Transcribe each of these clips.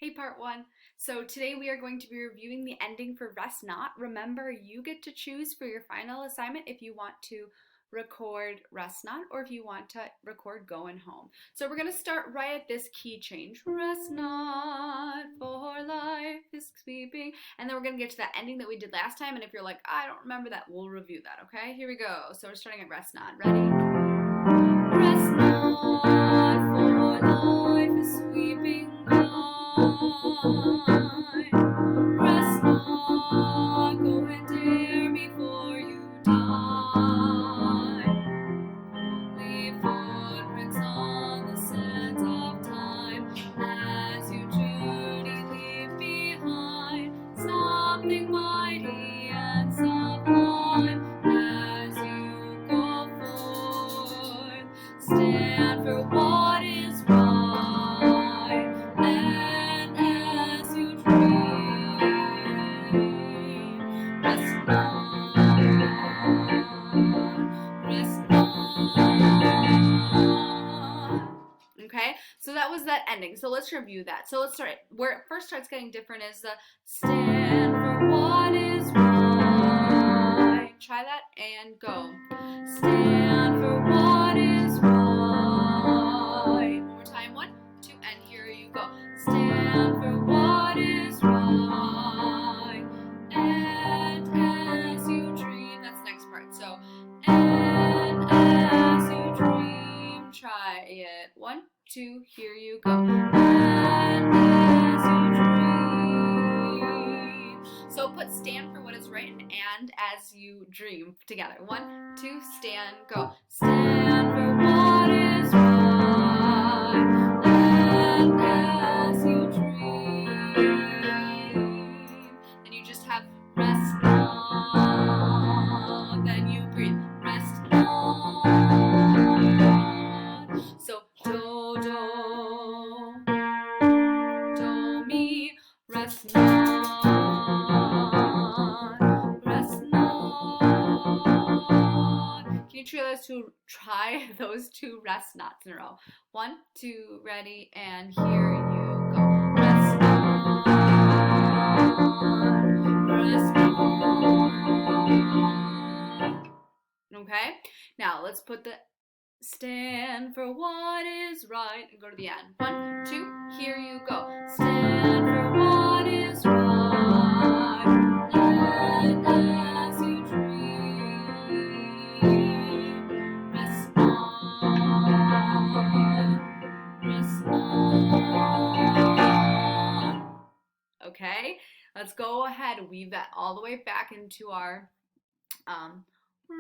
Hey, part one. So today we are going to be reviewing the ending for Rest Not. Remember, you get to choose for your final assignment if you want to record Rest Not or if you want to record Going Home. So we're going to start right at this key change. Rest not, for life is sweeping. And then we're going to get to that ending that we did last time. And if you're like, I don't remember that, we'll review that, okay? Here we go. So we're starting at Rest Not. Ready? Rest not, for life is sweeping by. Rest not, go and dare before you die. Leave footprints on the sands of time as you journey, leave behind something mighty and sublime as you go forth. Stand for what is right, and as you dream, rest not, rest not. Okay, so that was that ending. So let's review that. So let's start where it first starts getting different is the stand for what is right. Try that and go. Stand for what is right. One more time. 1, 2, and here you go. Stand for what is right. And as you dream, that's the next part. So, and as you dream, try it. 1, 2, here you go. And as you dream. So put stand for what is right and as you dream together. 1, 2, stand, go. Stand for what is right, and as you dream. Then you just have rest on, then you breathe. Rest on. So do, do, mi, rest not, rest not. Can you try those two rest nots in a row? 1, 2, ready, and here you go. Rest not, rest not. Okay, now let's put the stand for what is right and go to the end. 1, 2, here you go. Stand for what is right, and as you dream, rest not, rest not. Okay, let's go ahead and weave that all the way back into our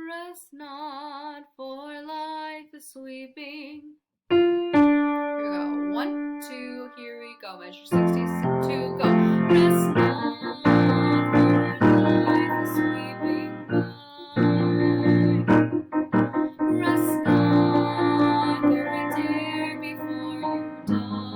rest not, for life is sweeping. Here we go. 1, 2, here we go. Measure 62, go. Rest not, for life is sweeping by. Rest not, go and dare before you die.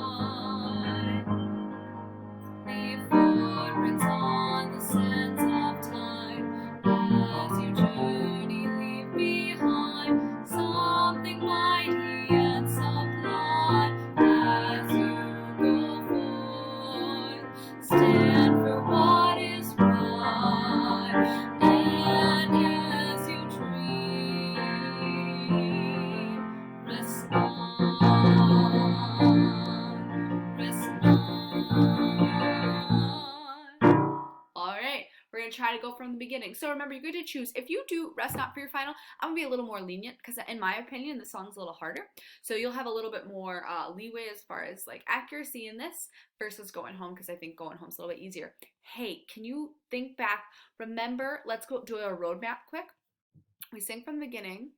Leave footprints on the sands of time as you journey, leave behind something mighty and sublime as you go forth. Stand for what is right, and as you dream, rest on, rest on. All right, we're gonna try to go from the beginning. So remember, you're going to choose. If you do rest not for your final, I'm gonna be a little more lenient because, in my opinion, the song's a little harder. So you'll have a little bit more leeway as far as like accuracy in this versus Going Home, because I think Going Home's a little bit easier. Hey, can you think back? Remember, let's go do a roadmap quick. We sing from the beginning,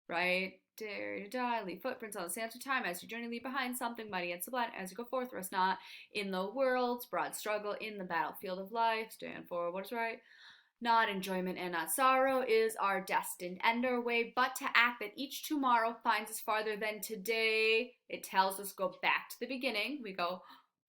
right? Dare to die, leave footprints on the sands of time as you journey, leave behind something mighty and sublime as you go forth. Rest not in the world's broad struggle, in the battlefield of life. Stand for what is right. Not enjoyment and not sorrow is our destined end our way, but to act that each tomorrow finds us farther than today. It tells us go back to the beginning. We go,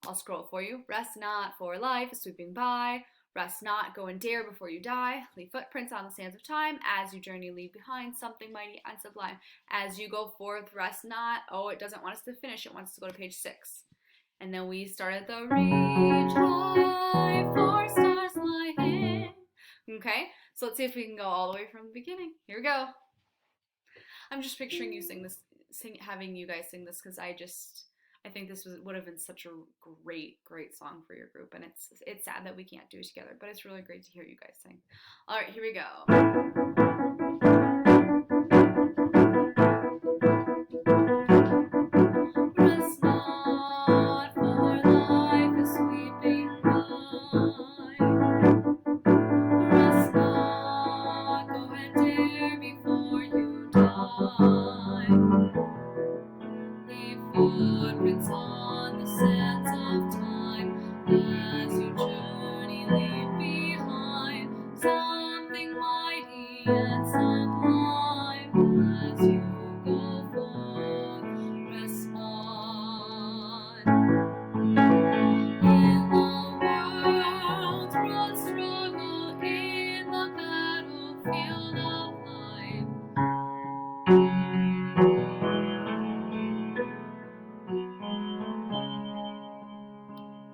I'll scroll for you. Rest not, for life is sweeping by. Rest not, go and dare before you die. Leave footprints on the sands of time. As you journey, leave behind something mighty and sublime. As you go forth, rest not. Oh, it doesn't want us to finish. It wants us to go to page 6. And then we started the reach high, 4 stars lie hid. Okay, so let's see if we can go all the way from the beginning. Here we go. I'm just picturing you having you guys sing this because I think this would have been such a great song for your group, and it's sad that we can't do it together, but it's really great to hear you guys sing. All right, here we go. Rest not, for life is sweeping by. Rest not, go and dare before you die. Leave footprints on the sands of time as you journey, leave behind something mighty and sublime as you go forth. Rest not. In the world's broad struggle, in the battlefield of life,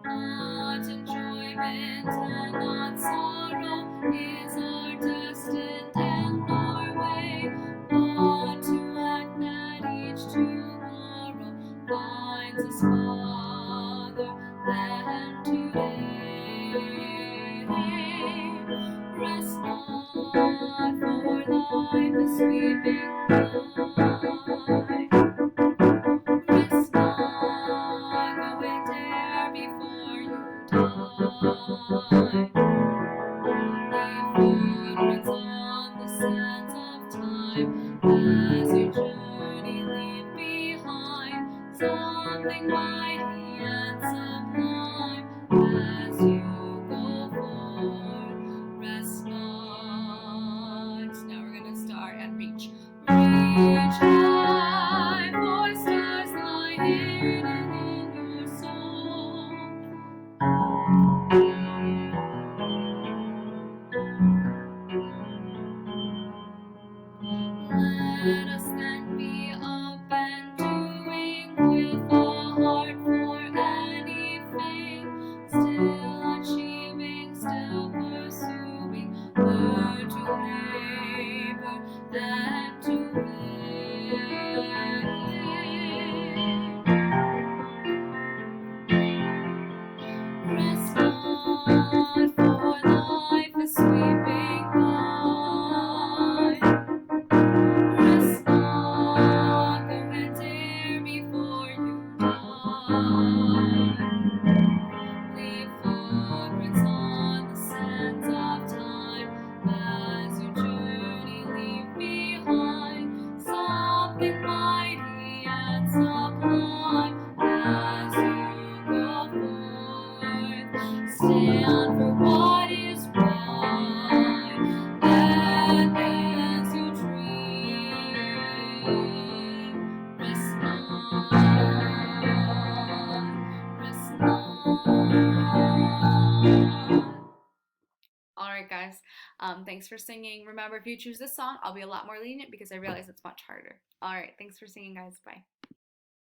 not enjoyment and not sorrow is our destined end or way, but to act that each tomorrow finds us fatherland today. Rest not, for life is sweeping by. Rest not, go and dare before you die. Leave footprints on the sands of time as you journey, leave behind something mighty and sublime as you go forth. Rest not. Now we're gonna start and reach. Reach high, 4 stars lie hidden in your soul. Let us then be up and doing with a heart for anything, still achieving, still pursuing, learn to labor and to reign. Rest not, for life is sweeping by. Rest not, go and dare before you die. Leave footprints on the sands of time as you journey, leave behind something mighty and sublime as you go forth. Stand for what is right, and as you dream, rest not, rest not. All right, guys. Thanks for singing. Remember, if you choose this song, I'll be a lot more lenient because I realize it's much harder. All right, thanks for singing, guys. Bye.